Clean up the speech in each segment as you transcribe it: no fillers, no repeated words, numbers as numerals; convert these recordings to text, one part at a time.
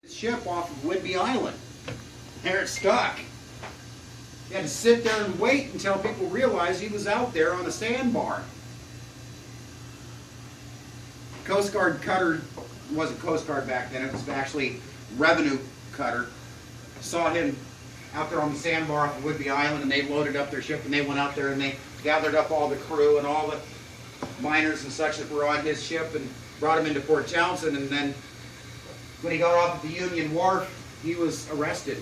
ship off of Whidbey Island. There it's stuck. He had to sit there and wait until people realized he was out there on a sandbar. Coast Guard cutter, it wasn't Coast Guard back then, it was actually revenue cutter. Saw him out there on the sandbar off of Whidbey Island, and they loaded up their ship and they went out there and they gathered up all the crew and all the miners and such that were on his ship and brought him into Port Townsend. And then when he got off at the Union Wharf, he was arrested.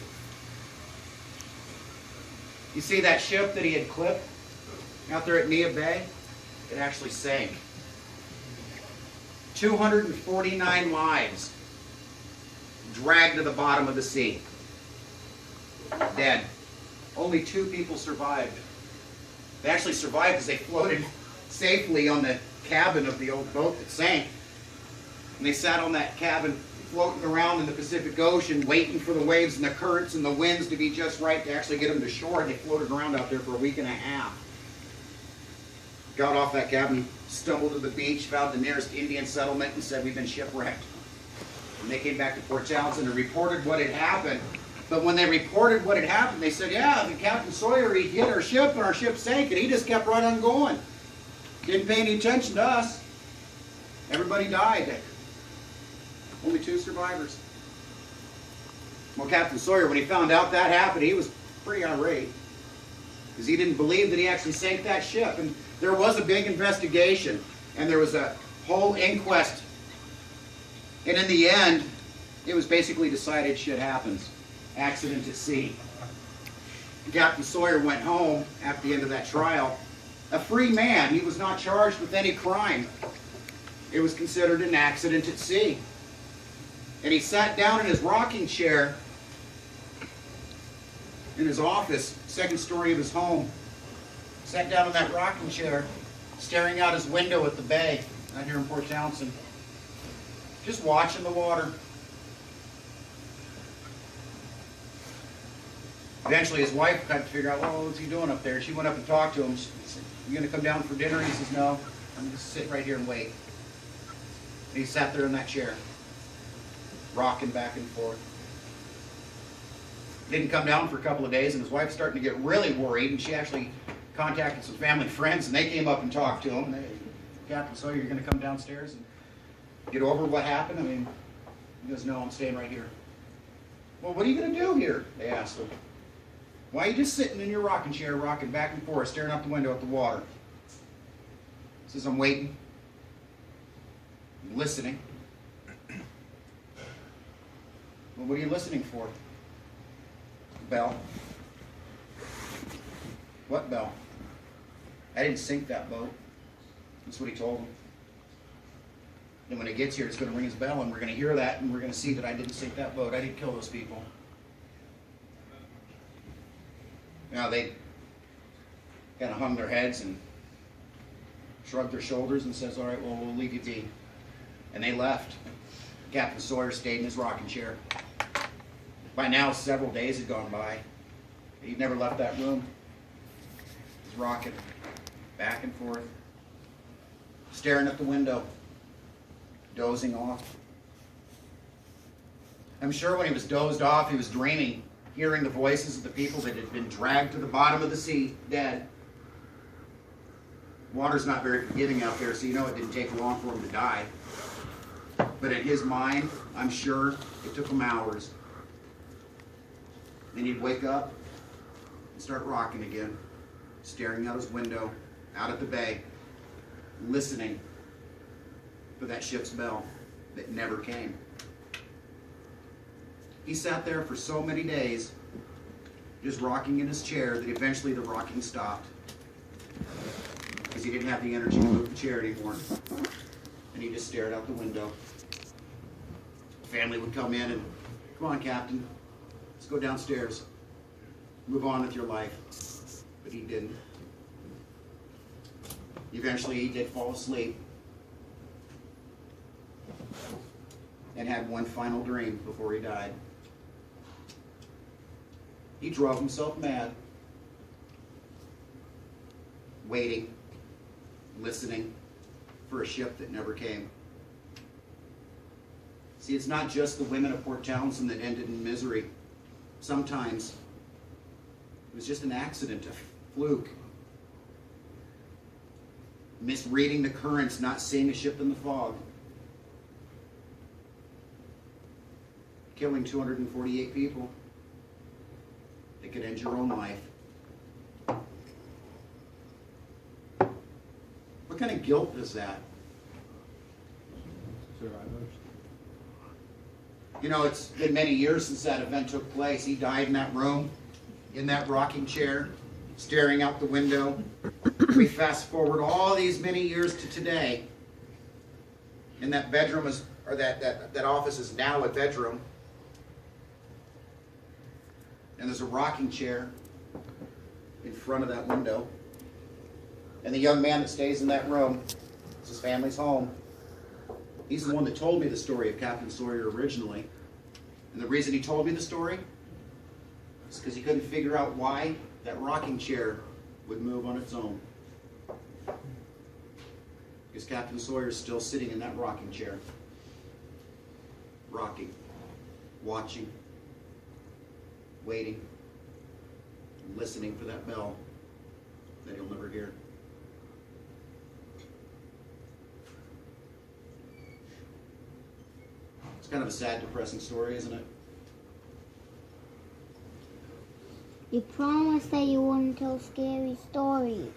You see that ship that he had clipped out there at Nia Bay? It actually sank. 249 lives dragged to the bottom of the sea. Dead. Only 2 people survived. They actually survived because they floated safely on the cabin of the old boat that sank. And they sat on that cabin floating around in the Pacific Ocean waiting for the waves and the currents and the winds to be just right to actually get them to shore. And they floated around out there for a week and a half. Got off that cabin, stumbled to the beach, found the nearest Indian settlement and said, "We've been shipwrecked." And they came back to Port Townsend and reported what had happened. But when they reported what had happened, they said, "Yeah, the Captain Sawyer, he hit our ship and our ship sank, and he just kept right on going. Didn't pay any attention to us. Everybody died. Only 2 survivors." Well, Captain Sawyer, when he found out that happened, he was pretty irate. Because he didn't believe that he actually sank that ship. And there was a big investigation. And there was a whole inquest. And in the end, it was basically decided shit happens. Accident at sea. Captain Sawyer went home at the end of that trial a free man. He was not charged with any crime. It was considered an accident at sea. And he sat down in his rocking chair in his office, 2nd story of his home. Sat down in that rocking chair, staring out his window at the bay out here in Port Townsend, just watching the water. Eventually his wife had to figure out, well, what's he doing up there? She went up and talked to him. She said, "You going to come down for dinner?" He says, "No, I'm going to sit right here and wait." And he sat there in that chair, rocking back and forth. Didn't come down for a couple of days, and his wife's starting to get really worried, and she actually contacted some family and friends, and they came up and talked to him. And they, "Captain Sawyer, you're going to come downstairs and get over what happened?" I mean, he goes, "No, I'm staying right here." "Well, what are you going to do here?" they asked him. "Why are you just sitting in your rocking chair, rocking back and forth, staring out the window at the water?" He says, "I'm waiting. I'm listening." "Well, what are you listening for?" "Bell." "What bell?" "I didn't sink that boat." That's what he told him. "And when it gets here, it's going to ring his bell, and we're going to hear that, and we're going to see that I didn't sink that boat. I didn't kill those people." Now they kind of hung their heads and shrugged their shoulders and says, "All right, well, we'll leave you be." And they left. Captain Sawyer stayed in his rocking chair. By now, several days had gone by. He'd never left that room. He was rocking back and forth, staring at the window, dozing off. I'm sure when he was dozed off, he was dreaming, hearing the voices of the people that had been dragged to the bottom of the sea, dead. Water's not very forgiving out there, so you know it didn't take long for him to die. But in his mind, I'm sure it took him hours. Then he'd wake up and start rocking again, staring out his window, out at the bay, listening for that ship's bell that never came. He sat there for so many days, just rocking in his chair, that eventually the rocking stopped. Because he didn't have the energy to move the chair anymore. And he just stared out the window. The family would come in and, "Come on, Captain, let's go downstairs. Move on with your life." But he didn't. Eventually he did fall asleep and had one final dream before he died. He drove himself mad, waiting, listening for a ship that never came. See, it's not just the women of Port Townsend that ended in misery. Sometimes it was just an accident, a fluke. Misreading the currents, not seeing a ship in the fog. Killing 248 people. It could end your own life. What kind of guilt is that? Survivors. You know, it's been many years since that event took place. He died in that room, in that rocking chair, staring out the window. We fast forward all these many years to today, and that bedroom is, or that office is now a bedroom. And there's a rocking chair in front of that window. And the young man that stays in that room, it's his family's home. He's the one that told me the story of Captain Sawyer originally. And the reason he told me the story is because he couldn't figure out why that rocking chair would move on its own. Because Captain Sawyer's still sitting in that rocking chair. Rocking. Watching. Waiting. Listening for that bell that he'll never hear. It's kind of a sad, depressing story, isn't it? You promised that you wouldn't tell scary stories.